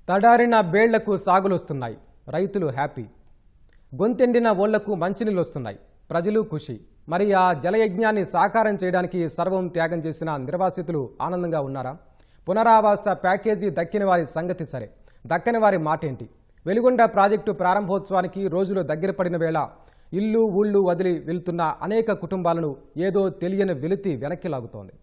తడారిన బేళ్లకు సాగులొస్తున్నాయి. రైతులు హ్యాపీ. గొంతెండిన ఓళ్లకు మంచినీళ్ళు వస్తున్నాయి. ప్రజలు ఖుషి. మరి ఆ జలయజ్ఞాన్ని సాకారం చేయడానికి సర్వం త్యాగం చేసిన నిర్వాసితులు ఆనందంగా ఉన్నారా? పునరావాస ప్యాకేజీ దక్కిన వారి సంగతి సరే, దక్కని వారి మాటేంటి? వెలుగొండ ప్రాజెక్టు ప్రారంభోత్సవానికి రోజులు దగ్గర పడిన వేళ ఇల్లు ఊళ్ళు వదిలి వెళ్తున్న అనేక కుటుంబాలను ఏదో తెలియని వెలితి వెనక్కి లాగుతోంది.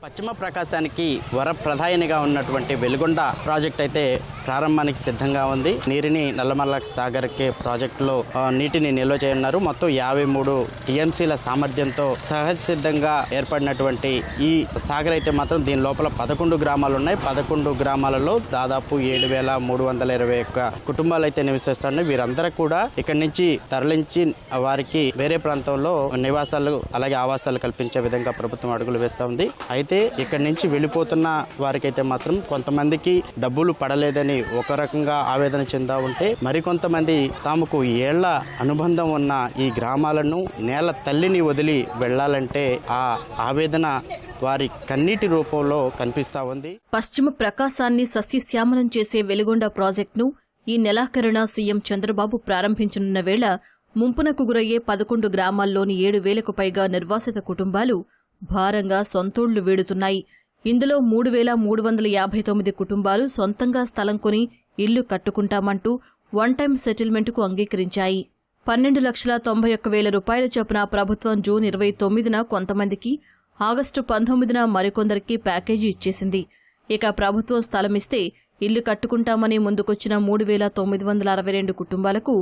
పశ్చిమ ప్రకాశానికి వరప్రధానిగా ఉన్నటువంటి వెలుగొండ ప్రాజెక్ట్ అయితే ప్రారంభానికి సిద్ధంగా ఉంది. నీరుని నల్లమల్ల సాగర్కి ప్రాజెక్టులో నీటిని నిల్వ చేయనున్నారు. మొత్తం 53 టీఎంసీల సామర్థ్యంతో సహజ సిద్ధంగా ఏర్పడినటువంటి ఈ సాగర్ అయితే మాత్రం దీని లోపల 11 గ్రామాలు ఉన్నాయి. 11 గ్రామాలలో దాదాపు 7,321 కుటుంబాలు అయితే నివసిస్తున్నాయి. వీరందరూ కూడా ఇక్కడి నుంచి తరలించి వారికి వేరే ప్రాంతంలో నివాసాలు అలాగే ఆవాసాలు కల్పించే విధంగా ప్రభుత్వం అడుగులు వేస్తూ ఉంది. అయితే ఇక్కడి నుంచి వెళ్ళిపోతున్న వారికైతే మాత్రం కొంతమందికి డబ్బులు పడలేదని ఒక రకంగా ఆవేదన చెందా ఉంటే, మరికొంతమంది తమకు ఏళ్ల అనుబంధం ఉన్న ఈ గ్రామాలను నేల తల్లిని వదిలి వెళ్లాలంటే ఆ ఆవేదన వారి కన్నీటి రూపంలో కనిపిస్తా ఉంది. పశ్చిమ ప్రకాశాన్ని సస్యశ్యామలం చేసే వెలుగొండ ప్రాజెక్టును ఈ నెలాఖరున సీఎం చంద్రబాబు ప్రారంభించనున్న వేళ ముంపునకు గురయ్యే 11 గ్రామాల్లోని 7,000కు పైగా నిర్వాసిత కుటుంబాలు భారంగా సొంతూళ్లు వీడుతున్నాయి. ఇందులో 3,359 కుటుంబాలు సొంతంగా స్థలం కొని ఇల్లు కట్టుకుంటామంటూ వన్ టైం సెటిల్మెంటుకు అంగీకరించాయి. 12,91,000 రూపాయల చొప్పున ప్రభుత్వం జూన్ 29న కొంతమందికి, ఆగస్టు 19న మరికొందరికి ప్యాకేజీ ఇచ్చేసింది. ఇక ప్రభుత్వం స్థలమిస్తే ఇల్లు కట్టుకుంటామని ముందుకొచ్చిన 3,962 కుటుంబాలకు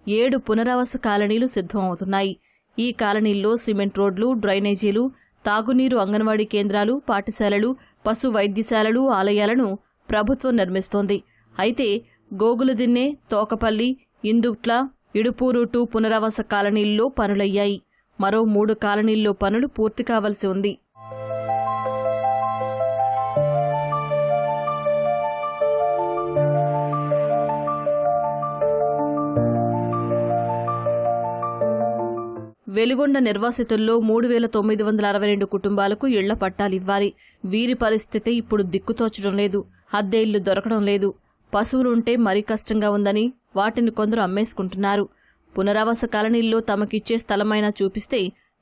7 పునరావాస కాలనీలు సిద్ధం అవుతున్నాయి. ఈ కాలనీల్లో సిమెంట్ రోడ్లు, డ్రైనేజీలు, తాగునీరు, అంగన్వాడీ కేంద్రాలు, పాఠశాలలు, పశు వైద్యశాలలు, ఆలయాలను ప్రభుత్వం నిర్మిస్తోంది. అయితే గోగులదిన్నె, తోకపల్లి, ఇందుట్ల, ఇడుపూరు 2 పునరావాస కాలనీల్లో పనులయ్యాయి. మరో 3 కాలనీల్లో పనులు పూర్తి కావాల్సి ఉంది. వెలుగొండ నిర్వాసితుల్లో 3,962 కుటుంబాలకు ఇళ్ల పట్టాలివ్వాలి. వీరి పరిస్థితి ఇప్పుడు దిక్కుతోచడం లేదు. అద్దె ఇల్లు దొరకడం లేదు. పశువులుంటే మరీ కష్టంగా ఉందని వాటిని కొందరు అమ్మేసుకుంటున్నారు. పునరావాస కాలనీల్లో తమకిచ్చే స్థలమైనా చూపిస్తే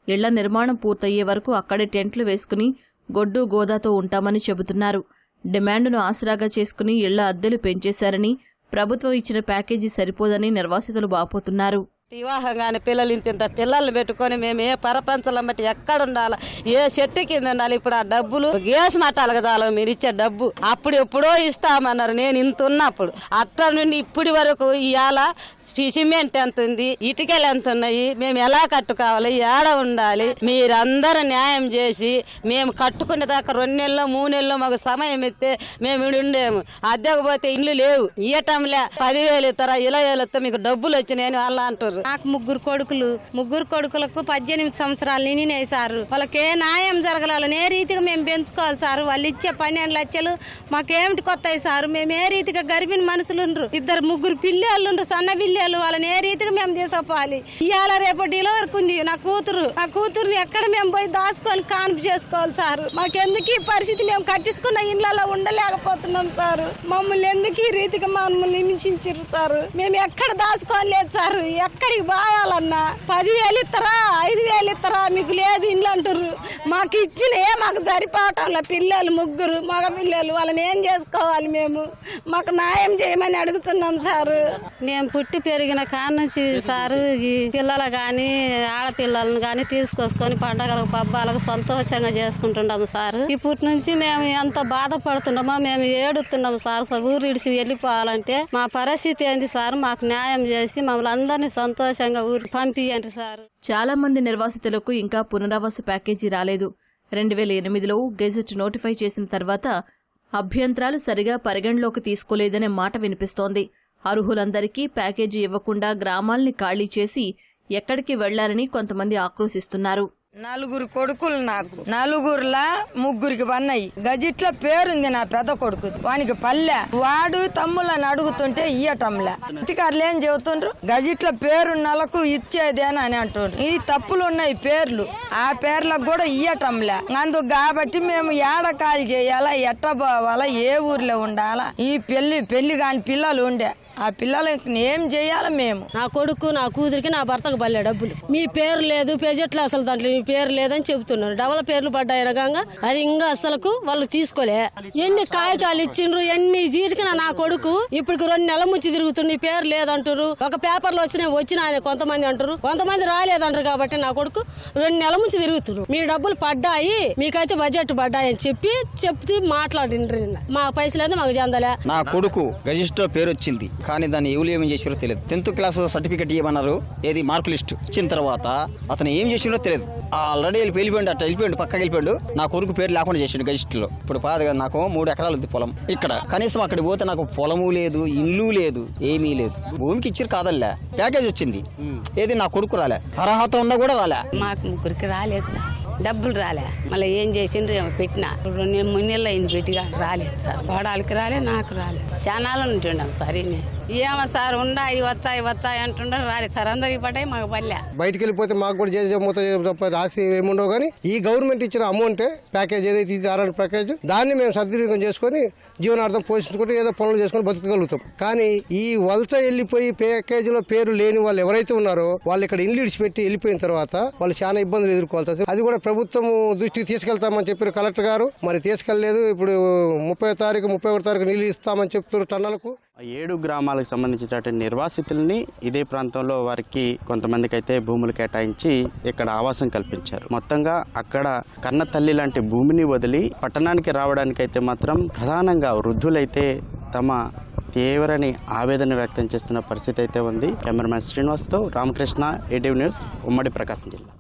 ఇళ్ల నిర్మాణం పూర్తయ్యే వరకు అక్కడే టెంట్లు వేసుకుని గొడ్డు గోదాతో ఉంటామని చెబుతున్నారు. డిమాండును ఆసరాగా చేసుకుని ఇళ్ల అద్దెలు పెంచేశారని, ప్రభుత్వం ఇచ్చిన ప్యాకేజీ సరిపోదని నిర్వాసితులు వాపోతున్నారు. వివాహంగానే పిల్లలు ఇంత పిల్లల్ని పెట్టుకొని మేము ఏ పరపంచలం బట్టి ఎక్కడ ఉండాలి, ఏ చెట్టు కింద ఉండాలి. ఇప్పుడు ఆ డబ్బులు గ్యాస్ మట్టాలి కదా, మీరు ఇచ్చే డబ్బు అప్పుడు ఎప్పుడో ఇస్తామన్నారు. నేను ఇంత ఉన్నప్పుడు అట్ట నుండి ఇప్పటి వరకు ఇవాళ సిమెంట్ ఎంత ఉంది, ఇటుకలు ఎంత ఉన్నాయి, మేము ఎలా కట్టుకోవాలి, ఏడ ఉండాలి, మీరందరూ న్యాయం చేసి మేము కట్టుకునే దాకా 2 నెలలు 3 నెలలు మాకు సమయం ఇస్తే మేము ఉండేము. అద్దెకపోతే ఇల్లు లేవు, ఇయ్యటంలే 10,000 ఇస్తారా 20,000 ఇస్తా మీకు డబ్బులు వచ్చినాయని వాళ్ళు అంటారు. నాకు 3 కొడుకులకు 18 సంవత్సరాలు నిండినాయి సార్. వాళ్ళకే న్యాయం జరగలేదు. ఏ రీతిగా మేము పెంచుకోవాలి సార్? వాళ్ళు ఇచ్చే 12 లక్షలు మాకేమిటి కొత్తాయి సార్? మేము ఏ రీతిగా గర్భిణి మనుషులు 2-3 పిల్లలు సన్న పిల్లలు, వాళ్ళని ఏ రీతిగా మేము తీసుకోవాలి? ఇవాళ రేపు డెలివరీకి ఉంది నా కూతురుని ఎక్కడ మేము పోయి దాచుకొని కాన్పు చేసుకోవాలి సార్? మాకెందుకు ఈ పరిస్థితి? మేము కట్టించుకున్న ఇళ్లలో ఉండలేకపోతున్నాం సార్. మమ్మల్ని ఎందుకు ఈ రీతిగా మమ్మల్ని హింసించారు సార్? మేము ఎక్కడ దాచుకోలేదు సార్. ఎక్కడికి పోవాలన్నా 10,000 ఇస్తారా 5,000 ఇస్తారా, మీకు లేదు ఇండ్లు అంటారు. మాకు ఇచ్చిన మాకు సరిపోవటంలో పిల్లలు 3 మగ పిల్లలు, వాళ్ళని ఏం చేసుకోవాలి? మేము మాకు న్యాయం చేయమని అడుగుతున్నాం సార్. మేము పుట్టి పెరిగిన కాడ నుంచి సారు ఈ పిల్లలు కానీ ఆడపిల్లలను కానీ తీసుకొసుకొని పండగలకు పబ్బాలకు సంతోషంగా చేసుకుంటున్నాము సార్. ఇప్పటి నుంచి మేము ఎంత బాధపడుతున్నామో మేము ఏడుతున్నాము సార్. ఊరు ఇడిచి వెళ్ళిపోవాలంటే మా పరిస్థితి ఏంది సార్? మాకు న్యాయం చేసి మమ్మల్ని అందరినీ సంతోషంగా ఊరు పంపియండి సార్. చాలా మంది నిర్వాసితులకు ఇంకా పునరావాస ప్యాకేజీ రాలేదు. 2008లో గెజెట్ నోటిఫై చేసిన తర్వాత అభ్యంతరాలు సరిగా పరిగణలోకి తీసుకోలేదనే మాట వినిపిస్తోంది. అర్హులందరికీ ప్యాకేజీ ఇవ్వకుండా గ్రామాల్ని ఖాళీ చేసి ఎక్కడికి వెళ్లారని కొంతమంది ఆక్రోశిస్తున్నారు. నలుగురు కొడుకులు నాకు, నలుగురులా ముగ్గురికి పన్నాయి. గజిట్ల పేరుంది నా పెద్ద కొడుకు, వానికి పల్లె. వాడు తమ్ముళ్ళని అడుగుతుంటే ఇయ్యటంలే. అధికారులు ఏం చెబుతుండ్రు, గజిట్ల పేరున్నలకు ఇచ్చేదేని అని అంటుండ్రు. ఈ తప్పులు ఉన్నాయి పేర్లు, ఆ పేర్లకు కూడా ఇయ్యటంలే. అందుకు కాబట్టి మేము ఏడకాలు చేయాలా, ఎట్ట పోవాలా, ఏ ఊర్లో ఉండాలా. ఈ పెళ్లి కాని పిల్లలు ఉండే, ఆ పిల్లలకి ఏం చేయాలి మేము. నా కొడుకు నా కూతురికి నా భర్తకు బల్లే డబ్బులు. మీ పేరు లేదు పేజెట్లో, అసలు దాంట్లో మీ పేరు లేదని చెబుతున్నారు. డబల్ పేర్లు పడ్డాయి రకంగా అది ఇంకా అసలుకు వాళ్ళు తీసుకోలే. ఎన్ని కాగితాలు ఇచ్చిండ్రు, ఎన్ని జీరికిన నా కొడుకు ఇప్పుడు 2 నెలల నుంచి తిరుగుతుంది. పేరు లేదంటారు, ఒక పేపర్లో వచ్చిన కొంతమంది అంటారు, కొంతమంది రాలేదంటారు. కాబట్టి నా కొడుకు 2 నెలల నుంచి తిరుగుతున్నారు. మీ డబ్బులు పడ్డాయి, మీకైతే బడ్జెట్ పడ్డాయి అని చెప్తే మాట్లాడిండ్రు. మా పైసలు అయితే మాకు చెందలే. నా కొడుకు గజిస్టర్ పేరు వచ్చింది, కానీ దాన్ని ఎవరు ఏమి చేసారో తెలియదు. 10th క్లాస్ సర్టిఫికెట్ ఇవ్వమన్నారు, ఏది మార్కు లిస్ట్ ఇచ్చిన తర్వాత అతను ఏం చేసిండో తెలియదు. ఆల్రెడీ వెళ్ళిపోయాడు, అట్లా వెళ్ళిపోయాడు, పక్కకి వెళ్ళిపోయాడు. నా కొడుకు పేరు లేకుండా చేసిండు గజిస్ట్ లో. ఇప్పుడు పాదగా నాకు 3 ఎకరాలు ఉంది పొలం. ఇక్కడ కనీసం అక్కడికి పోతే నాకు పొలము లేదు, ఇల్లు లేదు, ఏమీ లేదు. భూమికి ఇచ్చిరు కాదల్లే, ప్యాకేజ్ వచ్చింది. ఏది నా కొడుకు రాలే, అర్హత ఉన్నా కూడా రాలే. మాకు ముగ్గురికి రాలేదు సార్, డబ్బులు రాలే. మళ్ళీ ఏం చేసిండ్రు ఏమో పెట్టినా 3 నెలలు అయింది పెట్టిగా రాలేదు సార్. వాడాలకి రాలే, నాకు రాలే. చాలా ఉంటుండం సార్. ఏమో సార్ ఉండాయి వచ్చాయి అంటుండ్రు, రాలేదు సార్. అందరికి పడ్డాయి, మాకు పల్లె. బయటికి వెళ్ళిపోతే మాకు కూడా చేసే రాసి ఏముండవు. కానీ ఈ గవర్నమెంట్ ఇచ్చిన అమౌంటే ప్యాకేజ్ ఏదైతే ఇచ్చారని ప్యాకేజ్, దాన్ని మేము సద్వినియోగం చేసుకుని జీవనార్థం పోషించుకుంటూ ఏదో పనులు చేసుకుని బతకగలుగుతాం. కానీ ఈ వలస వెళ్ళిపోయి ప్యాకేజీలో పేరు లేని వాళ్ళు ఎవరైతే ఉన్నారో వాళ్ళు ఇక్కడ ఇల్లు ఇడిచిపెట్టి వెళ్ళిపోయిన తర్వాత వాళ్ళు చాలా ఇబ్బందులు ఎదుర్కోవాల్సి వస్తుంది. అది కూడా ప్రభుత్వం దృష్టికి తీసుకెళ్తామని చెప్పారు కలెక్టర్ గారు, మరి తీసుకెళ్లేదు. ఇప్పుడు 30వ తారీఖు 31వ తారీఖు నీళ్ళు ఇస్తామని చెప్తున్నారు టన్నులకు. 7 గ్రామాలకు సంబంధించినటువంటి నిర్వాసితుల్ని ఇదే ప్రాంతంలో వారికి కొంతమందికి అయితే భూములు కేటాయించి ఇక్కడ ఆవాసం కల్పించారు. మొత్తంగా అక్కడ కన్న తల్లి లాంటి భూమిని వదిలి పట్టణానికి రావడానికైతే మాత్రం ప్రధానంగా వృద్ధులైతే తమ తీవ్రని ఆవేదన వ్యక్తం చేస్తున్న పరిస్థితి అయితే ఉంది. కెమెరామెన్ శ్రీనివాస్తో రామకృష్ణ, ATV న్యూస్, ఉమ్మడి ప్రకాశం జిల్లా.